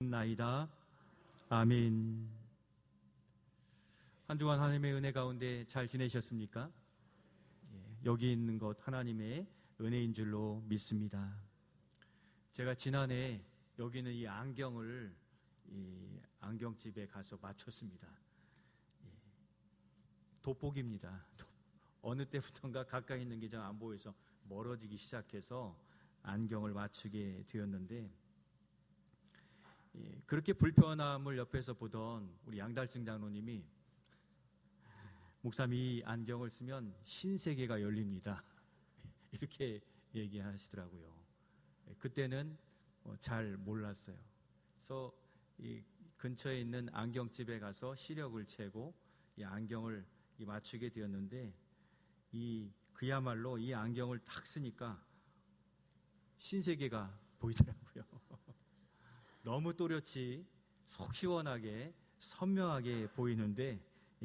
나이다. 아멘. 한 주간 하나님의 은혜 가운데 잘 지내셨습니까? 여기 있는 것 하나님의 은혜인 줄로 믿습니다. 제가 지난해 여기 있는 이 안경을 안경집에 가서 맞췄습니다. 돋보기입니다. 어느 때부턴가 가까이 있는 게 잘 안 보여서 멀어지기 시작해서 안경을 맞추게 되었는데, 그렇게 불편함을 옆에서 보던 우리 양달승 장로님이, 목사님 이 안경을 쓰면 신세계가 열립니다, 이렇게 얘기하시더라고요. 그때는 잘 몰랐어요. 그래서 이 근처에 있는 안경집에 가서 시력을 채고 이 안경을 맞추게 되었는데, 그야말로 이 안경을 딱 쓰니까 신세계가 보이더라고요. 너무 또렷이 속 시원하게 선명하게 보이는데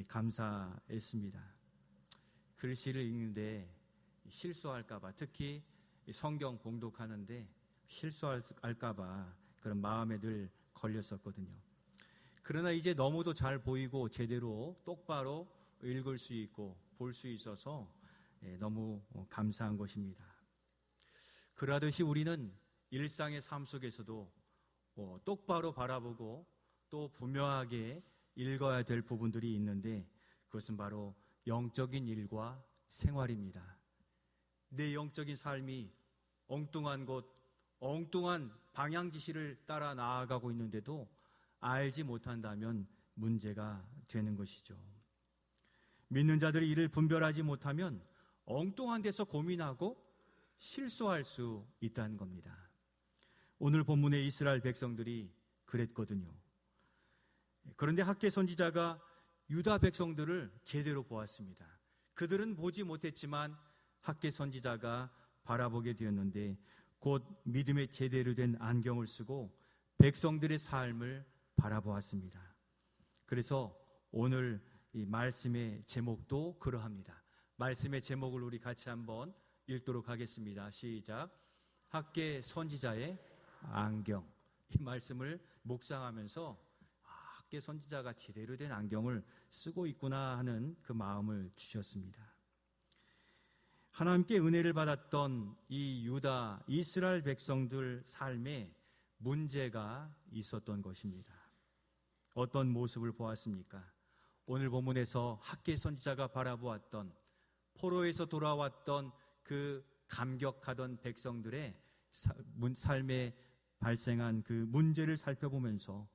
감사했습니다. 글씨를 읽는데 실수할까봐, 특히 성경 봉독하는데 실수할까봐 그런 마음에 늘 걸렸었거든요. 그러나 이제 너무도 잘 보이고 제대로 똑바로 읽을 수 있고 볼 수 있어서 너무 감사한 것입니다. 그러듯이 우리는 일상의 삶 속에서도 똑바로 바라보고 또 분명하게 읽어야 될 부분들이 있는데, 그것은 바로 영적인 일과 생활입니다. 내 영적인 삶이 엉뚱한 곳, 엉뚱한 방향 지시를 따라 나아가고 있는데도 알지 못한다면 문제가 되는 것이죠. 믿는 자들이 이를 분별하지 못하면 엉뚱한 데서 고민하고 실수할 수 있다는 겁니다. 오늘 본문의 이스라엘 백성들이 그랬거든요. 그런데 학개 선지자가 유다 백성들을 제대로 보았습니다. 그들은 보지 못했지만 학개 선지자가 바라보게 되었는데, 곧 믿음의 제대로 된 안경을 쓰고 백성들의 삶을 바라보았습니다. 그래서 오늘 이 말씀의 제목도 그러합니다. 말씀의 제목을 우리 같이 한번 읽도록 하겠습니다. 시작. 학개 선지자의 안경. 이 말씀을 묵상하면서 학개 선지자가 제대로 된 안경을 쓰고 있구나 하는 그 마음을 주셨습니다. 하나님께 은혜를 받았던 이 유다 이스라엘 백성들 삶에 문제가 있었던 것입니다. 어떤 모습을 보았습니까? 오늘 본문에서 학개 선지자가 바라보았던, 포로에서 돌아왔던 그 감격하던 백성들의 삶에 발생한 그 문제를 살펴보면서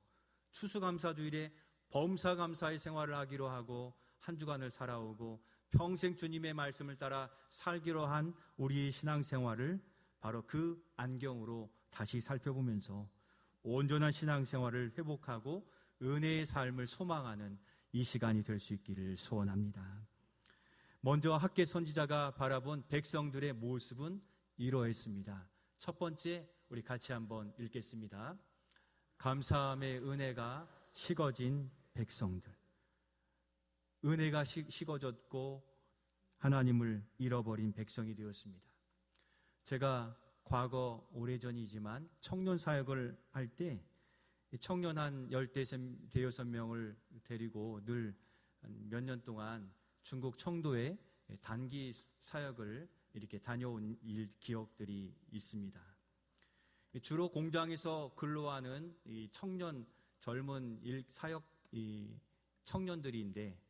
추수감사주일에 범사감사의 생활을 하기로 하고 한 주간을 살아오고 평생 주님의 말씀을 따라 살기로 한 우리의 신앙생활을 바로 그 안경으로 다시 살펴보면서 온전한 신앙생활을 회복하고 은혜의 삶을 소망하는 이 시간이 될 수 있기를 소원합니다. 먼저 학개 선지자가 바라본 백성들의 모습은 이러했습니다. 첫 번째, 우리 같이 한번 읽겠습니다. 감사함의 은혜가 식어진 백성들. 은혜가 식어졌고 하나님을 잃어버린 백성이 되었습니다. 제가 과거 오래전이지만 청년 사역을 할 때 청년 한 15명을 데리고 늘 몇 년 동안 중국 청도에 단기 사역을 이렇게 다녀온 기억들이 있습니다. 주로 공장에서 근로하는 이 청년, 젊은 사역 청년들인데,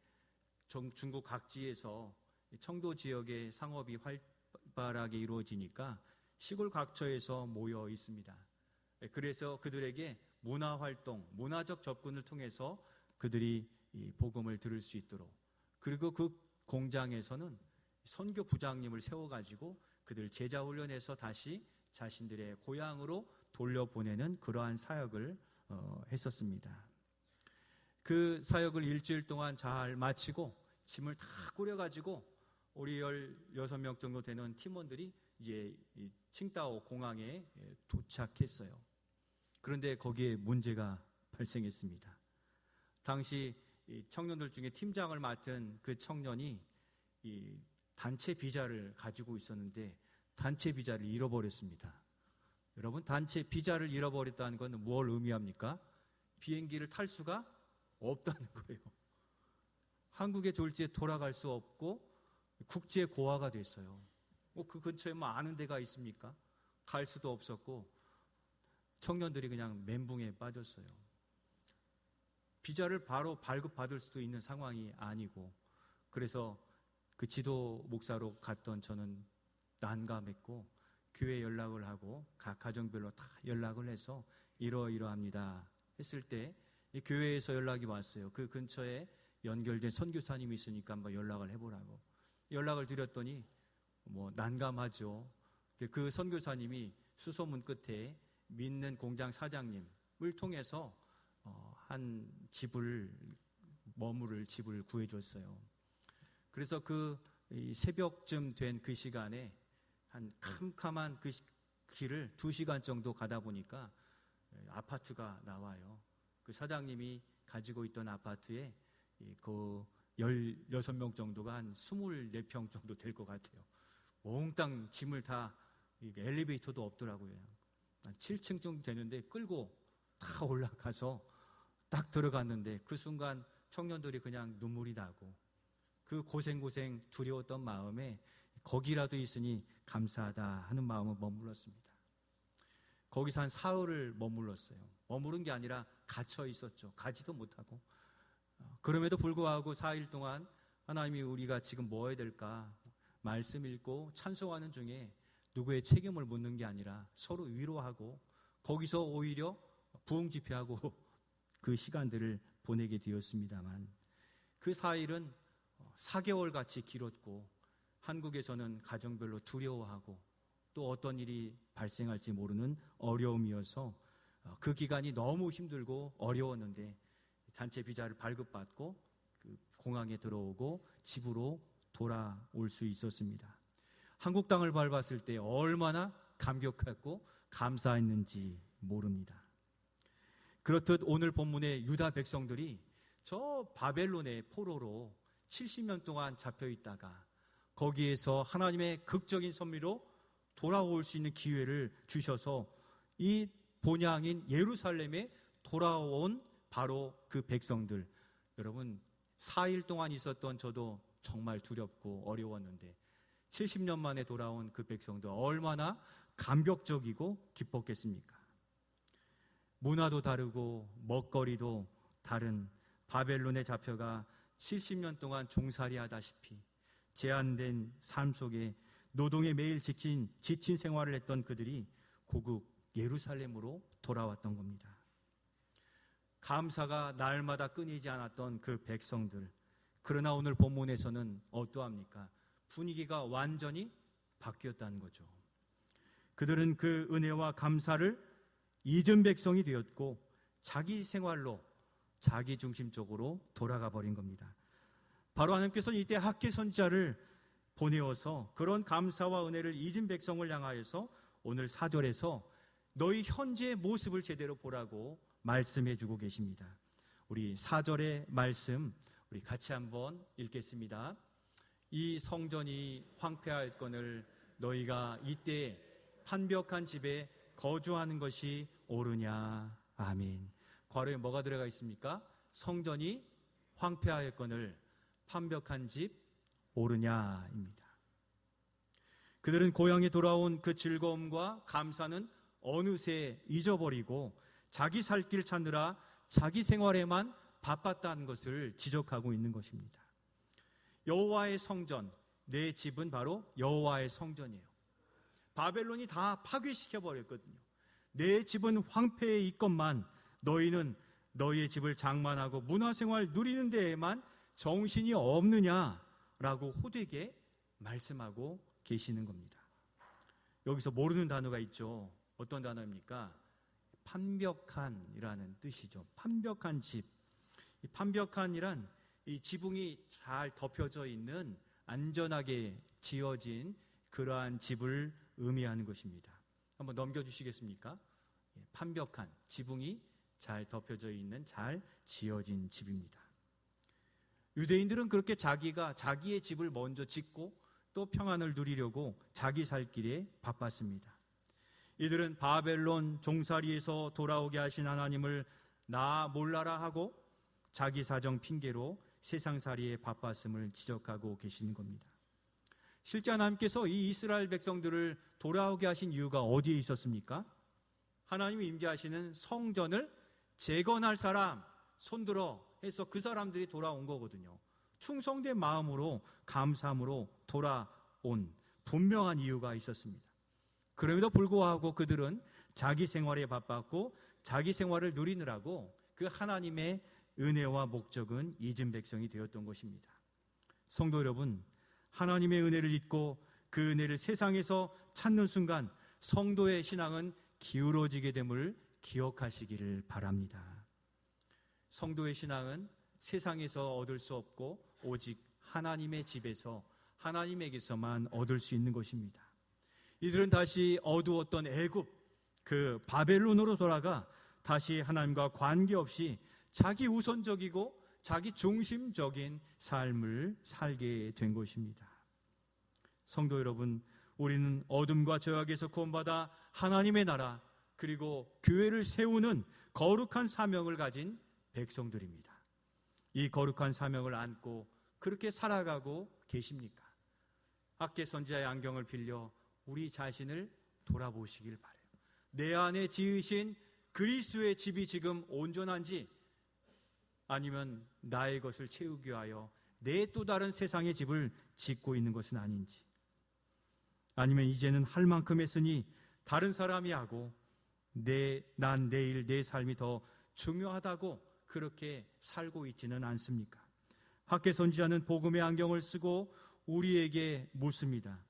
중국 각지에서 청도 지역의 상업이 활발하게 이루어지니까 시골 각처에서 모여 있습니다. 그래서 그들에게 문화활동, 문화적 접근을 통해서 그들이 복음을 들을 수 있도록, 그리고 그 공장에서는 선교 부장님을 세워가지고 그들 제자훈련해서 다시 자신들의 고향으로 돌려보내는 그러한 사역을 했었습니다. 그 사역을 일주일 동안 잘 마치고 짐을 다 꾸려가지고 우리 16명 정도 되는 팀원들이 이제 칭다오 공항에 도착했어요. 그런데 거기에 문제가 발생했습니다. 당시 청년들 중에 팀장을 맡은 그 청년이 단체 비자를 가지고 있었는데 단체 비자를 잃어버렸습니다. 여러분, 단체 비자를 잃어버렸다는 건 뭘 의미합니까? 비행기를 탈 수가 없다는 거예요. 한국의 졸지에 돌아갈 수 없고 국제 고아가 됐어요. 그 근처에 뭐 아는 데가 있습니까? 갈 수도 없었고 청년들이 그냥 멘붕에 빠졌어요. 비자를 바로 발급받을 수도 있는 상황이 아니고, 그래서 그 지도 목사로 갔던 저는 난감했고 교회 연락을 하고 각 가정별로 다 연락을 해서 이러이러합니다 했을 때 이 교회에서 연락이 왔어요. 그 근처에 연결된 선교사님이 있으니까 한번 연락을 해보라고 연락을 드렸더니 뭐 난감하죠. 그 선교사님이 수소문 끝에 믿는 공장 사장님을 통해서 한 집을 머무를 집을 구해줬어요. 그래서 그 새벽쯤 된 그 시간에 한 캄캄한 그 길을 2시간 정도 가다 보니까 아파트가 나와요. 그 사장님이 가지고 있던 아파트에 그 16명 정도가 한 24평 정도 될 것 같아요. 몽땅 짐을 다, 엘리베이터도 없더라고요. 한 7층 정도 되는데 끌고 다 올라가서 딱 들어갔는데 그 순간 청년들이 그냥 눈물이 나고 그 고생 두려웠던 마음에 거기라도 있으니 감사하다 하는 마음을 머물렀습니다. 거기서 한 사흘을 머물렀어요. 머무른 게 아니라 갇혀 있었죠. 가지도 못하고. 그럼에도 불구하고 4일 동안 하나님이 우리가 지금 뭐 해야 될까 말씀 읽고 찬송하는 중에 누구의 책임을 묻는 게 아니라 서로 위로하고 거기서 오히려 부흥 집회하고 그 시간들을 보내게 되었습니다만, 그 4일은 4개월 같이 길었고 한국에서는 가정별로 두려워하고 또 어떤 일이 발생할지 모르는 어려움이어서 그 기간이 너무 힘들고 어려웠는데 단체 비자를 발급받고 그 공항에 들어오고 집으로 돌아올 수 있었습니다. 한국 땅을 밟았을 때 얼마나 감격했고 감사했는지 모릅니다. 그렇듯 오늘 본문의 유다 백성들이 저 바벨론의 포로로 70년 동안 잡혀 있다가 거기에서 하나님의 극적인 섭리로 돌아올 수 있는 기회를 주셔서 이 본향인 예루살렘에 돌아온 바로 그 백성들, 여러분 4일 동안 있었던 저도 정말 두렵고 어려웠는데 70년 만에 돌아온 그 백성들 얼마나 감격적이고 기뻤겠습니까? 문화도 다르고 먹거리도 다른 바벨론에 잡혀가 70년 동안 종살이 하다시피 제한된 삶 속에 노동에 매일 지친 생활을 했던 그들이 고국 예루살렘으로 돌아왔던 겁니다. 감사가 날마다 끊이지 않았던 그 백성들, 그러나 오늘 본문에서는 어떠합니까? 분위기가 완전히 바뀌었다는 거죠. 그들은 그 은혜와 감사를 잊은 백성이 되었고 자기 생활로 자기 중심적으로 돌아가 버린 겁니다. 바로 하나님께서는 이때 학개 선지자를 보내어서 그런 감사와 은혜를 잊은 백성을 향하여서 오늘 4절에서 너희 현재의 모습을 제대로 보라고 말씀해 주고 계십니다. 우리 4절의 말씀 우리 같이 한번 읽겠습니다. 이 성전이 황폐하였거늘 너희가 이때 판벽한 집에 거주하는 것이 옳으냐. 아멘. 괄호에 뭐가 들어가 있습니까? 성전이 황폐하였거늘 판벽한 집 옳으냐입니다. 그들은 고향에 돌아온 그 즐거움과 감사는 어느새 잊어버리고 자기 살 길 찾느라 자기 생활에만 바빴다는 것을 지적하고 있는 것입니다. 여호와의 성전, 내 집은 바로 여호와의 성전이에요. 바벨론이 다 파괴시켜버렸거든요. 내 집은 황폐해 있건만 너희는 너희의 집을 장만하고 문화생활 누리는 데에만 정신이 없느냐라고 호되게 말씀하고 계시는 겁니다. 여기서 모르는 단어가 있죠. 어떤 단어입니까? 판벽한이라는 뜻이죠. 판벽한 집. 이 판벽한이란 이 지붕이 잘 덮여져 있는 안전하게 지어진 그러한 집을 의미하는 것입니다. 한번 넘겨주시겠습니까? 판벽한, 지붕이 잘 덮여져 있는 잘 지어진 집입니다. 유대인들은 그렇게 자기의 집을 먼저 짓고 또 평안을 누리려고 자기 살 길에 바빴습니다. 이들은 바벨론 종살이에서 돌아오게 하신 하나님을 나 몰라라 하고 자기 사정 핑계로 세상살이에 바빴음을 지적하고 계시는 겁니다. 실제 하나님께서 이 이스라엘 백성들을 돌아오게 하신 이유가 어디에 있었습니까? 하나님이 임재하시는 성전을 재건할 사람 손들어 해서 그 사람들이 돌아온 거거든요. 충성된 마음으로 감사함으로 돌아온 분명한 이유가 있었습니다. 그럼에도 불구하고 그들은 자기 생활에 바빴고 자기 생활을 누리느라고 그 하나님의 은혜와 목적은 잊은 백성이 되었던 것입니다. 성도 여러분, 하나님의 은혜를 잊고 그 은혜를 세상에서 찾는 순간 성도의 신앙은 기울어지게 됨을 기억하시기를 바랍니다. 성도의 신앙은 세상에서 얻을 수 없고 오직 하나님의 집에서 하나님에게서만 얻을 수 있는 것입니다. 이들은 다시 어두웠던 애굽, 그 바벨론으로 돌아가 다시 하나님과 관계없이 자기 우선적이고 자기 중심적인 삶을 살게 된 것입니다. 성도 여러분, 우리는 어둠과 죄악에서 구원받아 하나님의 나라 그리고 교회를 세우는 거룩한 사명을 가진 백성들입니다. 이 거룩한 사명을 안고 그렇게 살아가고 계십니까? 학계 선지자의 안경을 빌려 우리 자신을 돌아보시길 바라요. 내 안에 지으신 그리스도의 집이 지금 온전한지 아니면 나의 것을 채우기 위하여 내 또 다른 세상의 집을 짓고 있는 것은 아닌지, 아니면 이제는 할 만큼 했으니 다른 사람이 하고 난 내일 내 삶이 더 중요하다고 그렇게 살고 있지는 않습니까? 학계 선지자는 복음의 안경을 쓰고 우리에게 묻습니다.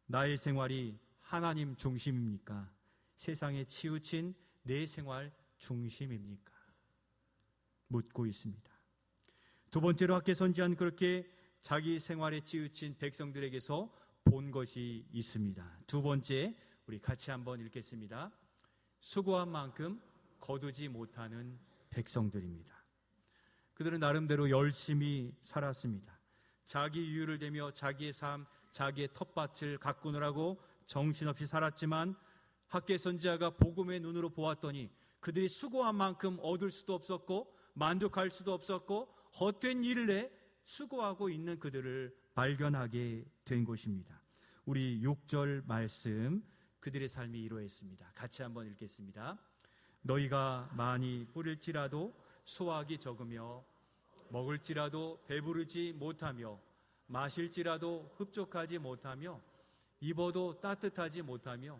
나의 생활이 하나님 중심입니까? 세상에 치우친 내 생활 중심입니까? 묻고 있습니다. 두 번째로 학계 선지자는 그렇게 자기 생활에 치우친 백성들에게서 본 것이 있습니다. 두 번째, 우리 같이 한번 읽겠습니다. 수고한 만큼 거두지 못하는 백성들입니다. 그들은 나름대로 열심히 살았습니다. 자기 이유를 대며 자기의 삶, 자기의 텃밭을 가꾸느라고 정신없이 살았지만 학계 선지자가 복음의 눈으로 보았더니 그들이 수고한 만큼 얻을 수도 없었고 만족할 수도 없었고 헛된 일을 해 수고하고 있는 그들을 발견하게 된 것입니다. 우리 6절 말씀, 그들의 삶이 이러했습니다. 같이 한번 읽겠습니다. 너희가 많이 뿌릴지라도 수확이 적으며 먹을지라도 배부르지 못하며 마실지라도 흡족하지 못하며 입어도 따뜻하지 못하며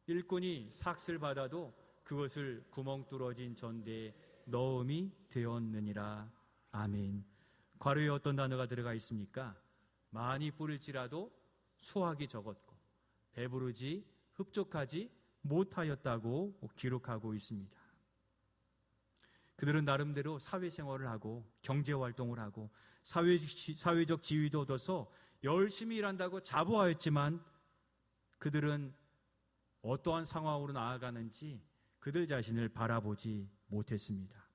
일꾼이 삭슬 받아도 그것을 구멍 뚫어진 전대에 넣음이 되었느니라. 아멘. 괄호에 어떤 단어가 들어가 있습니까? 많이 뿌릴지라도 수확이 적었고 배부르지 흡족하지 못하였다고 기록하고 있습니다. 그들은 나름대로 사회생활을 하고 경제활동을 하고 사회적 지위도 얻어서 열심히 일한다고 자부하였지만 그들은 어떠한 상황으로 나아가는지 그들 자신을 바라보지 못했습니다.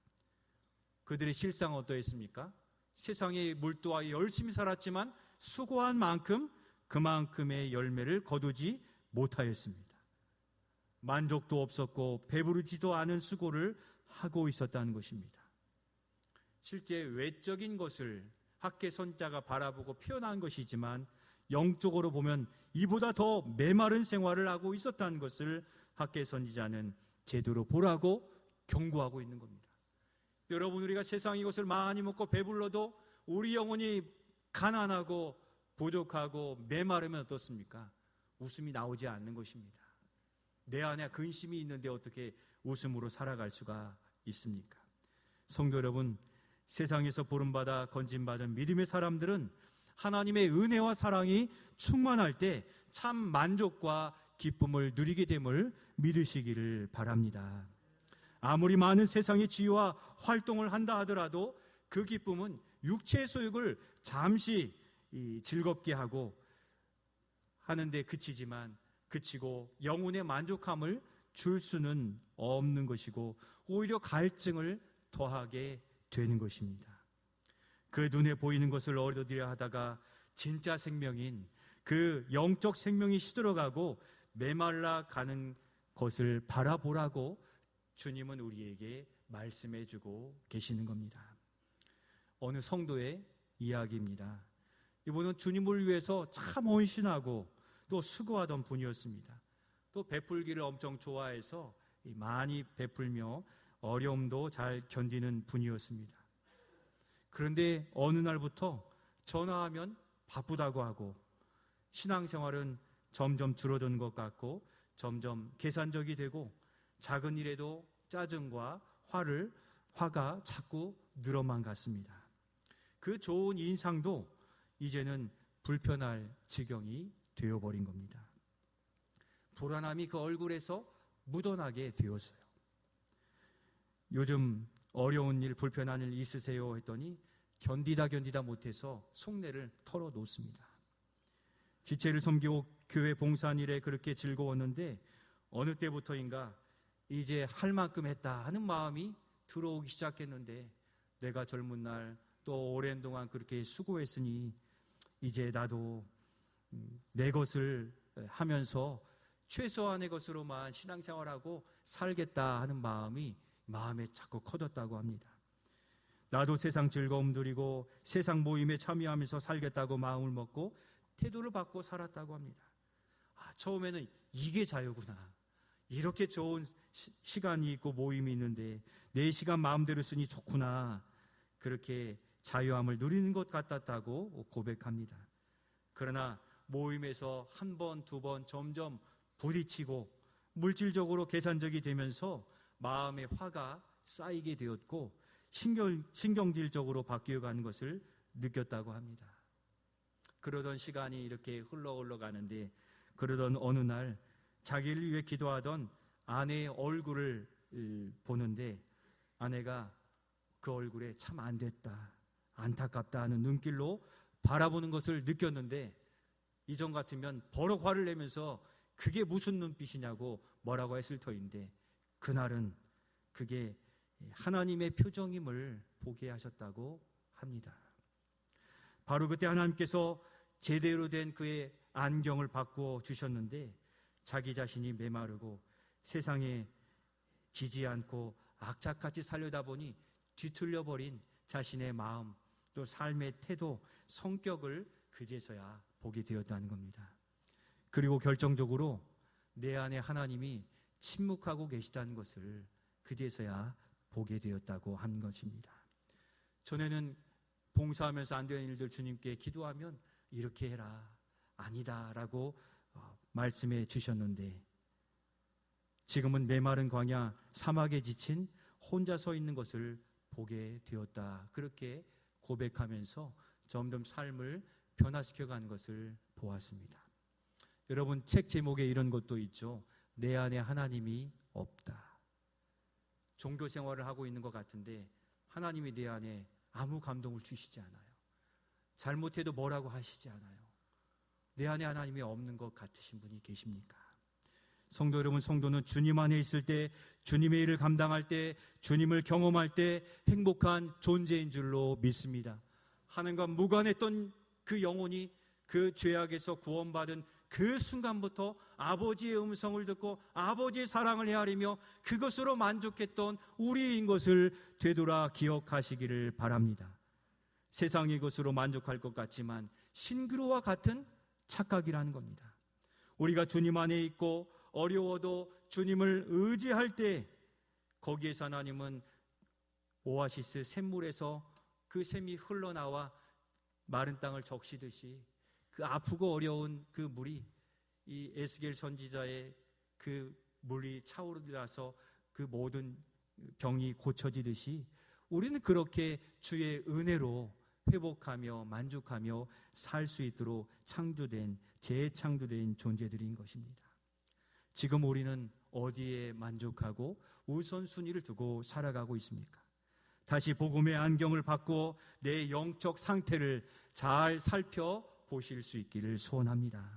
그들의 실상은 어떠했습니까? 세상에 몰두하여 열심히 살았지만 수고한 만큼 그만큼의 열매를 거두지 못하였습니다. 만족도 없었고 배부르지도 않은 수고를 하고 있었다는 것입니다. 실제 외적인 것을 학계 선지자가 바라보고 표현한 것이지만 영적으로 보면 이보다 더 메마른 생활을 하고 있었다는 것을 학계 선지자는 제대로 보라고 경고하고 있는 겁니다. 여러분, 우리가 세상 이것을 많이 먹고 배불러도 우리 영혼이 가난하고 부족하고 메마르면 어떻습니까? 웃음이 나오지 않는 것입니다. 내 안에 근심이 있는데 어떻게 웃음으로 살아갈 수가 있습니까? 성도 여러분, 세상에서 부름받아 건진받은 믿음의 사람들은 하나님의 은혜와 사랑이 충만할 때 참 만족과 기쁨을 누리게 됨을 믿으시기를 바랍니다. 아무리 많은 세상의 지위와 활동을 한다 하더라도 그 기쁨은 육체의 소욕을 잠시 즐겁게 하고 하는데 그치고 영혼의 만족함을 줄 수는 없는 것이고 오히려 갈증을 더하게 되는 것입니다. 그 눈에 보이는 것을 얻으려 하다가 진짜 생명인 그 영적 생명이 시들어가고 메말라 가는 것을 바라보라고 주님은 우리에게 말씀해 주고 계시는 겁니다. 어느 성도의 이야기입니다. 이분은 주님을 위해서 참 헌신하고 또 수고하던 분이었습니다. 또 베풀기를 엄청 좋아해서 많이 베풀며 어려움도 잘 견디는 분이었습니다. 그런데 어느 날부터 전화하면 바쁘다고 하고 신앙생활은 점점 줄어든 것 같고 점점 계산적이 되고 작은 일에도 짜증과 화가 자꾸 늘어만 갔습니다. 그 좋은 인상도 이제는 불편할 지경이 되어버린 겁니다. 불안함이 그 얼굴에서 묻어나게 되었어요. 요즘 어려운 일, 불편한 일 있으세요? 했더니 견디다 못해서 속내를 털어놓습니다. 지체를 섬기고 교회 봉사한 일에 그렇게 즐거웠는데 어느 때부터인가 이제 할 만큼 했다 하는 마음이 들어오기 시작했는데 내가 젊은 날 또 오랜 동안 그렇게 수고했으니 이제 나도 내 것을 하면서 최소한의 것으로만 신앙생활하고 살겠다 하는 마음이 마음에 자꾸 커졌다고 합니다. 나도 세상 즐거움 누리고 세상 모임에 참여하면서 살겠다고 마음을 먹고 태도를 바꿔 살았다고 합니다. 처음에는 이게 자유구나. 이렇게 좋은 시간이 있고 모임이 있는데 내 시간 마음대로 쓰니 좋구나. 그렇게 자유함을 누리는 것 같았다고 고백합니다. 그러나 모임에서 한 번, 두 번 점점 부딪히고 물질적으로 계산적이 되면서 마음의 화가 쌓이게 되었고 신경질적으로 바뀌어가는 것을 느꼈다고 합니다. 그러던 시간이 이렇게 흘러가는데 그러던 어느 날 자기를 위해 기도하던 아내의 얼굴을 보는데 아내가 그 얼굴에 참 안 됐다, 안타깝다 하는 눈길로 바라보는 것을 느꼈는데 이전 같으면 버럭 화를 내면서 그게 무슨 눈빛이냐고 뭐라고 했을 터인데 그날은 그게 하나님의 표정임을 보게 하셨다고 합니다. 바로 그때 하나님께서 제대로 된 그의 안경을 바꾸어 주셨는데 자기 자신이 메마르고 세상에 지지 않고 악착같이 살려다 보니 뒤틀려버린 자신의 마음 또 삶의 태도, 성격을 그제서야 보게 되었다는 겁니다. 그리고 결정적으로 내 안에 하나님이 침묵하고 계시다는 것을 그제서야 보게 되었다고 한 것입니다. 전에는 봉사하면서 안 되는 일들 주님께 기도하면 이렇게 해라, 아니다 라고 말씀해 주셨는데 지금은 메마른 광야 사막에 지친 혼자 서 있는 것을 보게 되었다. 그렇게 고백하면서 점점 삶을 변화시켜가는 것을 보았습니다. 여러분 책 제목에 이런 것도 있죠. 내 안에 하나님이 없다. 종교 생활을 하고 있는 것 같은데 하나님이 내 안에 아무 감동을 주시지 않아요. 잘못해도 뭐라고 하시지 않아요. 내 안에 하나님이 없는 것 같으신 분이 계십니까? 성도 여러분, 성도는 주님 안에 있을 때, 주님의 일을 감당할 때, 주님을 경험할 때 행복한 존재인 줄로 믿습니다. 하나님과 무관했던 그 영혼이 그 죄악에서 구원받은 그 순간부터 아버지의 음성을 듣고 아버지의 사랑을 헤아리며 그것으로 만족했던 우리인 것을 되돌아 기억하시기를 바랍니다. 세상의 것으로 만족할 것 같지만 신기루와 같은 착각이라는 겁니다. 우리가 주님 안에 있고 어려워도 주님을 의지할 때 거기에서 하나님은 오아시스 샘물에서 그 샘이 흘러나와 마른 땅을 적시듯이 그 아프고 어려운 그 물이 이 에스겔 선지자의 그 물이 차오르라서 그 모든 병이 고쳐지듯이 우리는 그렇게 주의 은혜로 회복하며 만족하며 살 수 있도록 재창조된 존재들인 것입니다. 지금 우리는 어디에 만족하고 우선순위를 두고 살아가고 있습니까? 다시 복음의 안경을 바꾸어 내 영적 상태를 잘 살펴보실 수 있기를 소원합니다.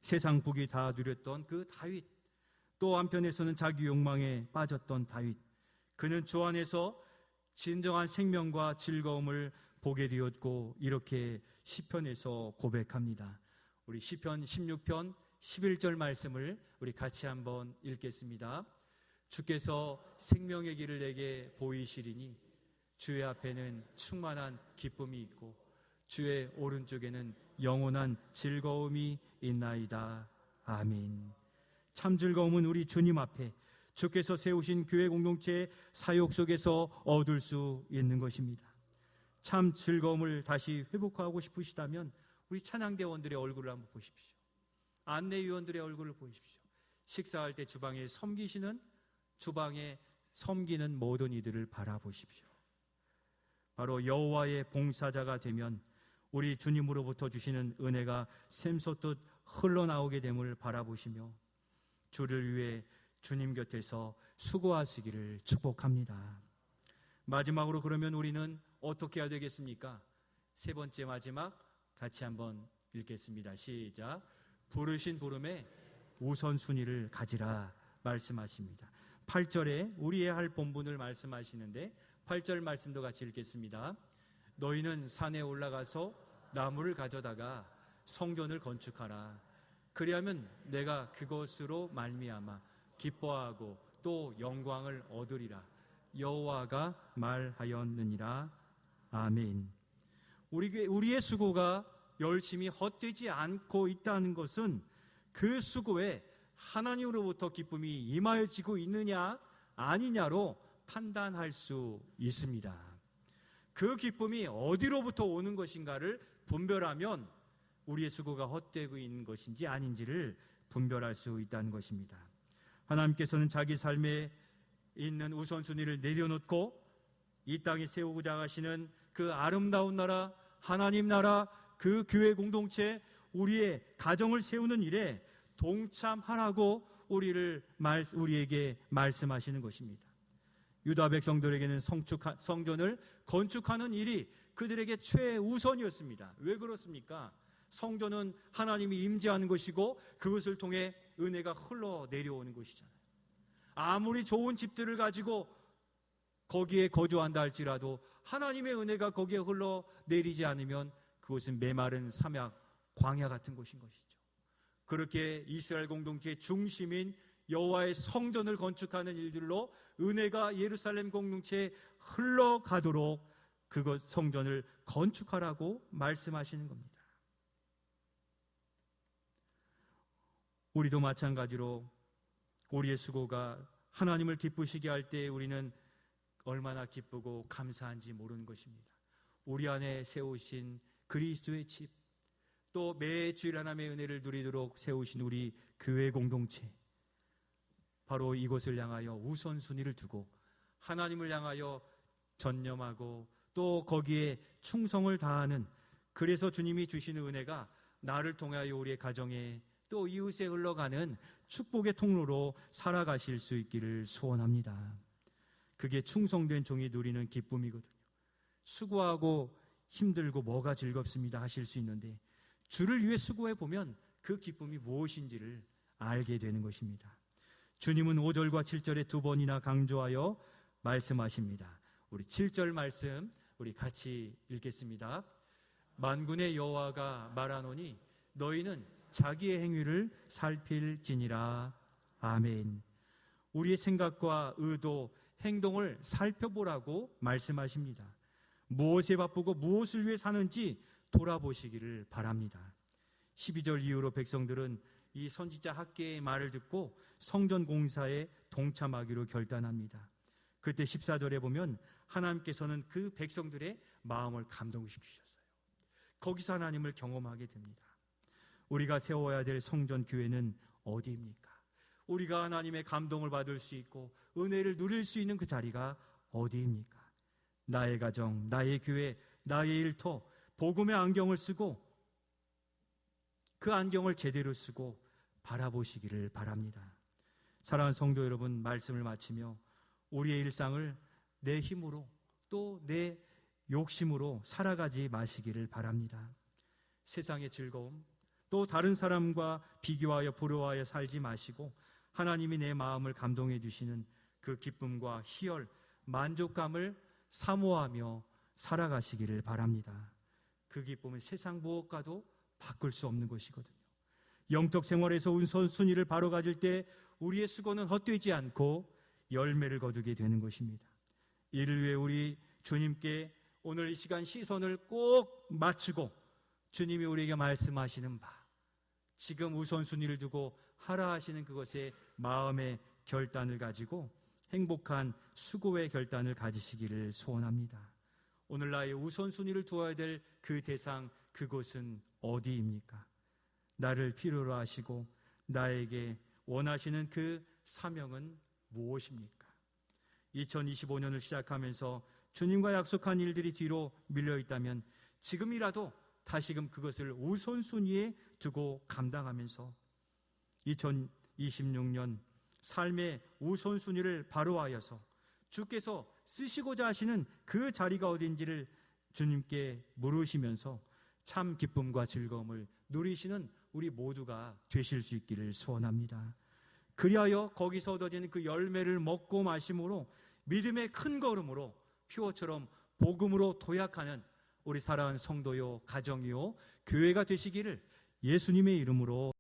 세상 북이 다 누렸던 그 다윗, 또 한편에서는 자기 욕망에 빠졌던 다윗, 그는 주 안에서 진정한 생명과 즐거움을 보게 되었고 이렇게 시편에서 고백합니다. 우리 시편 16편 11절 말씀을 우리 같이 한번 읽겠습니다. 주께서 생명의 길을 내게 보이시리니 주의 앞에는 충만한 기쁨이 있고 주의 오른쪽에는 영원한 즐거움이 있나이다. 아멘. 참 즐거움은 우리 주님 앞에 주께서 세우신 교회 공동체의 사역 속에서 얻을 수 있는 것입니다. 참 즐거움을 다시 회복하고 싶으시다면 우리 찬양대원들의 얼굴을 한번 보십시오. 안내위원들의 얼굴을 보십시오. 식사할 때 주방에 섬기는 모든 이들을 바라보십시오. 바로 여호와의 봉사자가 되면 우리 주님으로부터 주시는 은혜가 샘솟듯 흘러나오게 됨을 바라보시며 주를 위해 주님 곁에서 수고하시기를 축복합니다. 마지막으로 그러면 우리는 어떻게 해야 되겠습니까? 세 번째 마지막 같이 한번 읽겠습니다. 시작. 부르신 부름에 우선순위를 가지라 말씀하십니다. 8절에 우리의 할 본분을 말씀하시는데 8절 말씀도 같이 읽겠습니다. 너희는 산에 올라가서 나무를 가져다가 성전을 건축하라. 그리하면 내가 그것으로 말미암아 기뻐하고 또 영광을 얻으리라. 여호와가 말하였느니라. 아멘. 우리의 수고가 열심히 헛되지 않고 있다는 것은 그 수고에 하나님으로부터 기쁨이 임하여지고 있느냐 아니냐로 판단할 수 있습니다. 그 기쁨이 어디로부터 오는 것인가를 분별하면 우리의 수고가 헛되고 있는 것인지 아닌지를 분별할 수 있다는 것입니다. 하나님께서는 자기 삶에 있는 우선순위를 내려놓고 이 땅에 세우고자 하시는 그 아름다운 나라, 하나님 나라, 그 교회 공동체, 우리의 가정을 세우는 일에 동참하라고 우리에게 말씀하시는 것입니다. 유다 백성들에게는 성전을 건축하는 일이 그들에게 최우선이었습니다. 왜 그렇습니까? 성전은 하나님이 임재하는 것이고 그것을 통해 은혜가 흘러내려오는 것이잖아요. 아무리 좋은 집들을 가지고 거기에 거주한다 할지라도 하나님의 은혜가 거기에 흘러내리지 않으면 그것은 메마른 삼약, 광야 같은 곳인 것이죠. 그렇게 이스라엘 공동체의 중심인 여호와의 성전을 건축하는 일들로 은혜가 예루살렘 공동체에 흘러가도록 그것 성전을 건축하라고 말씀하시는 겁니다. 우리도 마찬가지로 우리의 수고가 하나님을 기쁘시게 할 때 우리는 얼마나 기쁘고 감사한지 모르는 것입니다. 우리 안에 세우신 그리스도의 집, 또 매 주일 하나님의 은혜를 누리도록 세우신 우리 교회 공동체, 바로 이곳을 향하여 우선순위를 두고 하나님을 향하여 전념하고 또 거기에 충성을 다하는, 그래서 주님이 주시는 은혜가 나를 통하여 우리의 가정에 또 이웃에 흘러가는 축복의 통로로 살아가실 수 있기를 소원합니다. 그게 충성된 종이 누리는 기쁨이거든요. 수고하고 힘들고 뭐가 즐겁습니다 하실 수 있는데 주를 위해 수고해 보면 그 기쁨이 무엇인지를 알게 되는 것입니다. 주님은 5절과 7절에 두 번이나 강조하여 말씀하십니다. 우리 7절 말씀 우리 같이 읽겠습니다. 만군의 여호와가 말하노니 너희는 자기의 행위를 살필지니라. 아멘. 우리의 생각과 의도, 행동을 살펴보라고 말씀하십니다. 무엇에 바쁘고 무엇을 위해 사는지 돌아보시기를 바랍니다. 12절 이후로 백성들은 이 선지자 학개의 말을 듣고 성전 공사에 동참하기로 결단합니다. 그때 14절에 보면 하나님께서는 그 백성들의 마음을 감동시키셨어요. 거기서 하나님을 경험하게 됩니다. 우리가 세워야 될 성전 교회는 어디입니까? 우리가 하나님의 감동을 받을 수 있고 은혜를 누릴 수 있는 그 자리가 어디입니까? 나의 가정, 나의 교회, 나의 일터, 복음의 안경을 쓰고 그 안경을 제대로 쓰고 바라보시기를 바랍니다. 사랑하는 성도 여러분, 말씀을 마치며 우리의 일상을 내 힘으로 또 내 욕심으로 살아가지 마시기를 바랍니다. 세상의 즐거움, 또 다른 사람과 비교하여 부러워하여 살지 마시고 하나님이 내 마음을 감동해 주시는 그 기쁨과 희열, 만족감을 사모하며 살아가시기를 바랍니다. 그 기쁨은 세상 무엇과도 바꿀 수 없는 것이거든요. 영적 생활에서 우선순위를 바로 가질 때 우리의 수고는 헛되지 않고 열매를 거두게 되는 것입니다. 이를 위해 우리 주님께 오늘 이 시간 시선을 꼭 맞추고 주님이 우리에게 말씀하시는 바, 지금 우선순위를 두고 하라 하시는 그것에 마음의 결단을 가지고 행복한 수고의 결단을 가지시기를 소원합니다. 오늘 나의 우선순위를 두어야 될 그 대상, 그곳은 어디입니까? 나를 필요로 하시고 나에게 원하시는 그 사명은 무엇입니까? 2025년을 시작하면서 주님과 약속한 일들이 뒤로 밀려 있다면 지금이라도 다시금 그것을 우선순위에 두고 감당하면서 2026년 삶의 우선순위를 바로하여서 주께서 쓰시고자 하시는 그 자리가 어딘지를 주님께 물으시면서 참 기쁨과 즐거움을 누리시는 우리 모두가 되실 수 있기를 소원합니다. 그리하여 거기서 얻어지는 그 열매를 먹고 마심으로 믿음의 큰 걸음으로 표어처럼 복음으로 도약하는 우리 사랑하는 성도요, 가정이요, 교회가 되시기를 예수님의 이름으로